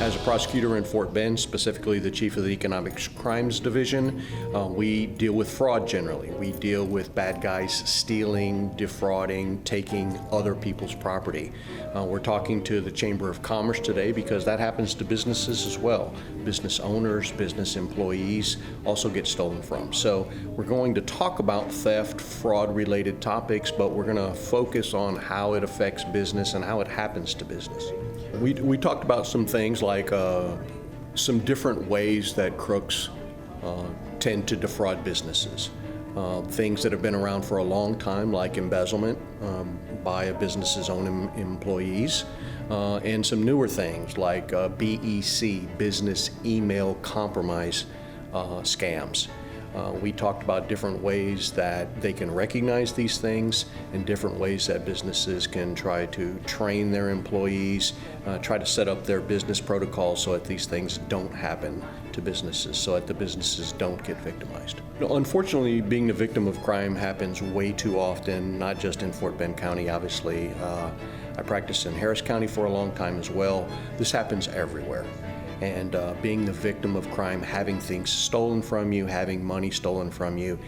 As a prosecutor in Fort Bend, specifically the chief of the Economic Crimes Division, we deal with fraud generally. We deal with bad guys stealing, defrauding, taking other people's property. We're talking to the Chamber of Commerce today because that happens to businesses as well. Business owners, business employees also get stolen from. So we're going to talk about theft, fraud-related topics, but we're going to focus on how it affects business and how it happens to business. We talked about some things like some different ways that crooks tend to defraud businesses. Things that have been around for a long time, like embezzlement by a business's own employees, and some newer things like BEC, business email compromise scams. We talked about different ways that they can recognize these things and different ways that businesses can try to train their employees, try to set up their business protocols so that these things don't happen to businesses, so that the businesses don't get victimized. Unfortunately, being the victim of crime happens way too often, not just in Fort Bend County, obviously. I practiced in Harris County for a long time as well. This happens everywhere. And being the victim of crime, having things stolen from you, having money stolen from you,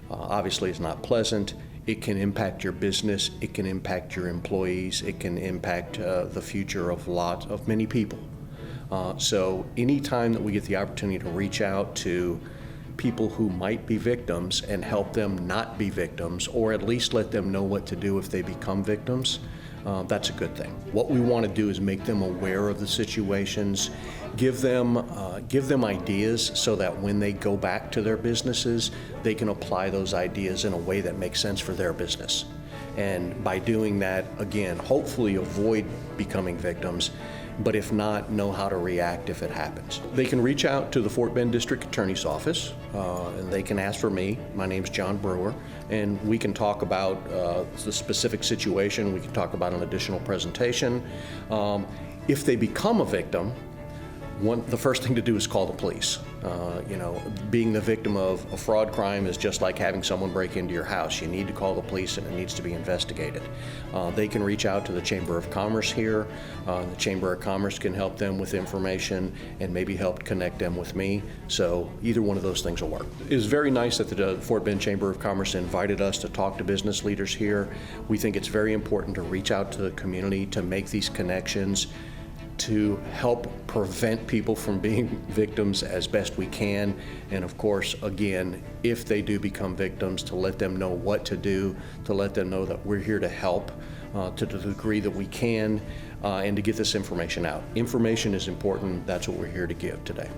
obviously is not pleasant. It can impact your business, it can impact your employees, it can impact the future of many people. So anytime that we get the opportunity to reach out to people who might be victims and help them not be victims, or at least let them know what to do if they become victims, that's a good thing. What we want to do is make them aware of the situations, give them ideas so that when they go back to their businesses, they can apply those ideas in a way that makes sense for their business. And by doing that, again, hopefully avoid becoming victims, but if not, know how to react if it happens. They can reach out to the Fort Bend District Attorney's Office, and they can ask for me. My name's John Brewer, and we can talk about the specific situation. We can talk about an additional presentation. If they become a victim, the first thing to do is call the police. Being the victim of a fraud crime is just like having someone break into your house. You need to call the police and it needs to be investigated. They can reach out to the Chamber of Commerce here. The Chamber of Commerce can help them with information and maybe help connect them with me. So either one of those things will work. It is very nice that the Fort Bend Chamber of Commerce invited us to talk to business leaders here. We think it's very important to reach out to the community to make these connections, to help prevent people from being victims as best we can. And of course, again, if they do become victims, to let them know what to do, to let them know that we're here to help to the degree that we can, and to get this information out. Information is important. That's what we're here to give today.